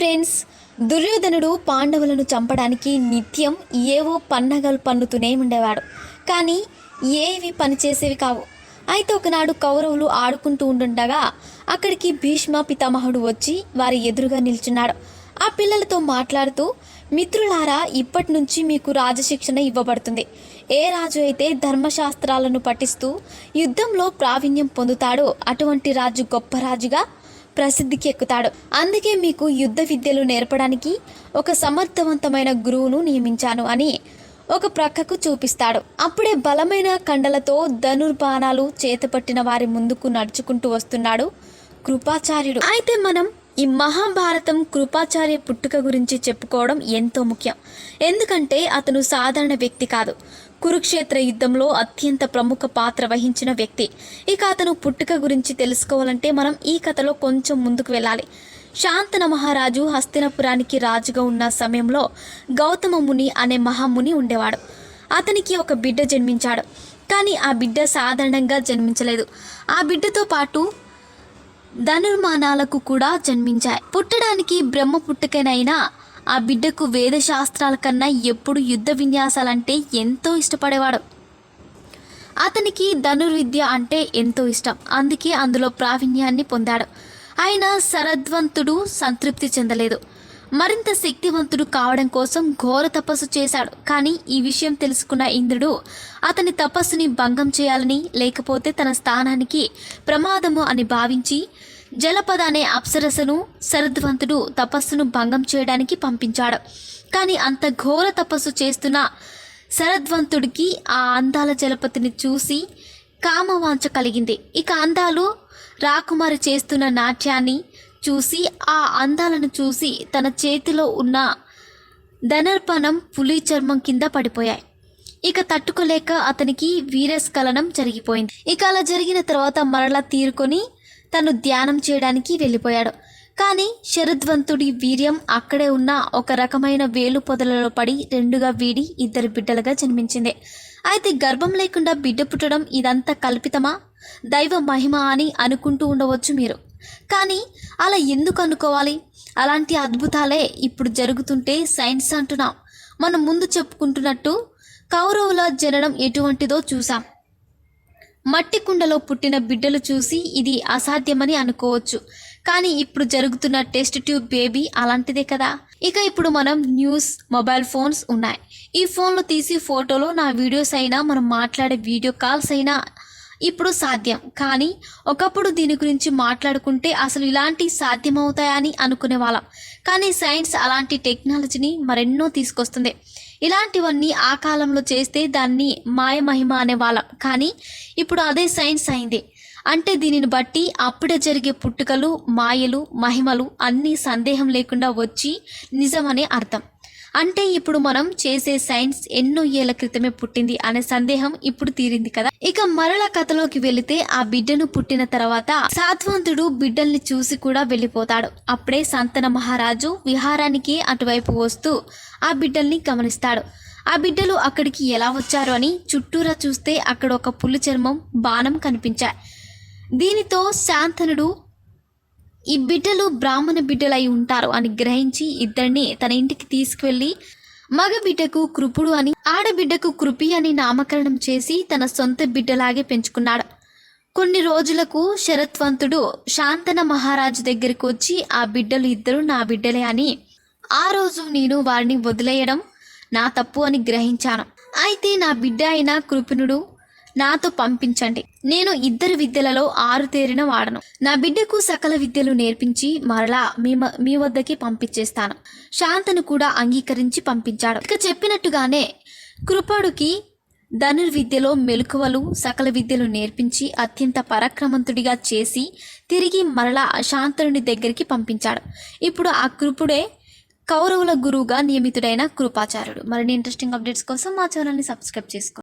Friends, దుర్యోధనుడు పాండవులను చంపడానికి నిత్యం ఏవో పన్నగలు పన్నుతూనే ఉండేవాడు. కానీ ఏవి పనిచేసేవి కావు. అయితే ఒకనాడు కౌరవులు ఆడుకుంటూ ఉండుండగా అక్కడికి భీష్మ పితామహుడు వచ్చి వారి ఎదురుగా నిల్చున్నాడు. ఆ పిల్లలతో మాట్లాడుతూ, మిత్రులారా, ఇప్పటి నుంచి మీకు రాజశిక్షణ ఇవ్వబడుతుంది. ఏ రాజు అయితే ధర్మశాస్త్రాలను పఠిస్తూ యుద్ధంలో ప్రావీణ్యం పొందుతాడో అటువంటి రాజు గొప్ప రాజుగా ప్రసిద్ధికి ఎక్కుతాడు. అందుకే మీకు యుద్ధ విద్యలు నేర్పడానికి ఒక సమర్థవంతమైన గురువును నియమించాను అని ఒక ప్రక్కకు చూపిస్తాడు. అప్పుడే బలమైన కండలతో ధనుర్బాణాలు చేతపట్టిన వారి ముందుకు నడుచుకుంటూ వస్తున్నాడు కృపాచార్యుడు. అయితే మనం ఈ మహాభారతం కృపాచార్య పుట్టుక గురించి చెప్పుకోవడం ఎంతో ముఖ్యం. ఎందుకంటే అతను సాధారణ వ్యక్తి కాదు, కురుక్షేత్ర యుద్ధంలో అత్యంత ప్రముఖ పాత్ర వహించిన వ్యక్తి. ఇక అతను పుట్టుక గురించి తెలుసుకోవాలంటే మనం ఈ కథలో కొంచెం ముందుకు వెళ్ళాలి. శాంతన మహారాజు హస్తినపురానికి రాజుగా ఉన్న సమయంలో గౌతమ ముని అనే మహాముని ఉండేవాడు. అతనికి ఒక బిడ్డ జన్మించాడు. కానీ ఆ బిడ్డ సాధారణంగా జన్మించలేదు. ఆ బిడ్డతో పాటు ధనుర్మానాలకు కూడా జన్మించాయి. పుట్టడానికి బ్రహ్మ పుట్టుకనైనా ఆ బిడ్డకు వేదశాస్త్రాల కన్నా ఎప్పుడు యుద్ధ విన్యాసాలంటే ఎంతో ఇష్టపడేవాడు. అతనికి ధనుర్విద్య అంటే ఎంతో ఇష్టం. అందుకే అందులో ప్రావీణ్యాన్ని పొందాడు. ఆయన శరద్వంతుడు సంతృప్తి చెందలేదు. మరింత శక్తివంతుడు కావడం కోసం ఘోర తపస్సు చేశాడు. కానీ ఈ విషయం తెలుసుకున్న ఇంద్రుడు అతని తపస్సుని భంగం చేయాలని, లేకపోతే తన స్థానానికి ప్రమాదము అని భావించి జలపద అనే అప్సరసను శరద్వంతుడు తపస్సును భంగం చేయడానికి పంపించాడు. కానీ అంత ఘోర తపస్సు చేస్తున్న శరద్వంతుడికి ఆ అందాల జలపతిని చూసి కామవాంఛ కలిగింది. ఇక అందాలు రాకుమారి చేస్తున్న నాట్యాన్ని చూసి, ఆ అందాలను చూసి తన చేతిలో ఉన్న ధనుర్బాణం పులి చర్మం కింద పడిపోయాయి. ఇక తట్టుకోలేక అతనికి వీరస్ఖలనం జరిగిపోయింది. ఇక అలా జరిగిన తర్వాత మరలా తీరుకొని తను ధ్యానం చేయడానికి వెళ్ళిపోయాడు. కానీ శరద్వంతుడి వీర్యం అక్కడే ఉన్న ఒక రకమైన వేలు పొదలలో పడి రెండుగా వీడి ఇద్దరు బిడ్డలుగా జన్మించింది. అయితే గర్భం లేకుండా బిడ్డ పుట్టడం ఇదంతా కల్పితమా, దైవ మహిమ అని అనుకుంటూ ఉండవచ్చు మీరు. కానీ అలా ఎందుకు అనుకోవాలి? అలాంటి అద్భుతాలే ఇప్పుడు జరుగుతుంటే సైన్స్ అంటున్నాం. మనం ముందు చెప్పుకుంటున్నట్టు కౌరవుల జననం ఎటువంటిదో చూసాం. మట్టి కుండలో పుట్టిన బిడ్డలు చూసి ఇది అసాధ్యమని అనుకోవచ్చు. కానీ ఇప్పుడు జరుగుతున్న టెస్ట్ ట్యూబ్ బేబీ అలాంటిదే కదా. ఇక ఇప్పుడు మనం న్యూస్, మొబైల్ ఫోన్స్ ఉన్నాయి. ఈ ఫోన్లో తీసి ఫోటోలో నా వీడియోస్ అయినా, మనం మాట్లాడే వీడియో కాల్స్ అయినా ఇప్పుడు సాధ్యం. కానీ ఒకప్పుడు దీని గురించి మాట్లాడుకుంటే అసలు ఇలాంటి సాధ్యమవుతాయని అనుకునే వాళ్ళం. కానీ సైన్స్ అలాంటి టెక్నాలజీని మరెన్నో తీసుకొస్తుంది. ఇలాంటివన్నీ ఆ కాలంలో చేస్తే దాన్ని మాయమహిమ అనేవాళ్ళం. కానీ ఇప్పుడు అదే సైన్స్ అయింది. అంటే దీనిని బట్టి అప్పుడే జరిగే పుట్టుకలు, మాయలు, మహిమలు అన్నీ సందేహం లేకుండా వచ్చి నిజమనే అర్థం. అంటే ఇప్పుడు మనం చేసే సైన్స్ ఎన్నో ఏళ్ల క్రితమే పుట్టింది అనే సందేహం ఇప్పుడు తీరింది కదా. ఇక మరల కథలోకి వెళితే ఆ బిడ్డను పుట్టిన తర్వాత సాత్వంతుడు బిడ్డల్ని చూసి కూడా వెళ్ళిపోతాడు. అప్పుడే సంతన మహారాజు విహారానికి అటువైపు వస్తూ ఆ బిడ్డల్ని గమనిస్తాడు. ఆ బిడ్డలు అక్కడికి ఎలా వచ్చారు అని చుట్టూరా చూస్తే అక్కడ ఒక పులి చర్మం, బాణం కనిపించాయి. దీనితో శాంతనుడు ఈ బిడ్డలు బ్రాహ్మణ బిడ్డలై ఉంటారు అని గ్రహించి ఇద్దరిని తన ఇంటికి తీసుకువెళ్ళి మగ బిడ్డకు కృపుడు అని, ఆడబిడ్డకు కృపి అని నామకరణం చేసి తన సొంత బిడ్డలాగే పెంచుకున్నాడు. కొన్ని రోజులకు శరత్వంతుడు శాంతన మహారాజు దగ్గరికి వచ్చి ఆ బిడ్డలు ఇద్దరు నా బిడ్డలే అని, ఆ రోజు నేను వారిని వదిలేయడం నా తప్పు అని గ్రహించాను. అయితే నా బిడ్డ అయిన కృపిణుడు నాతో పంపించండి. నేను ఇద్దరు విద్యలలో ఆరుతేరిన వాడను. నా బిడ్డకు సకల విద్యలు నేర్పించి మరలా మీ వద్దకి పంపించేస్తాను. శాంతను కూడా అంగీకరించి పంపించాడు. ఇక చెప్పినట్టుగానే కృపడుకి ధనుర్విద్యలో మెలకువలు, సకల విద్యలు నేర్పించి అత్యంత పరాక్రమంతుడిగా చేసి తిరిగి మరలా శాంతనుడి దగ్గరికి పంపించాడు. ఇప్పుడు ఆ కృపుడే కౌరవుల గురువుగా నియమితుడైన కృపాచార్యుడు. మరిన్ని ఇంట్రెస్టింగ్ అప్డేట్స్ కోసం మా ఛానల్ని సబ్స్క్రైబ్ చేసుకోండి.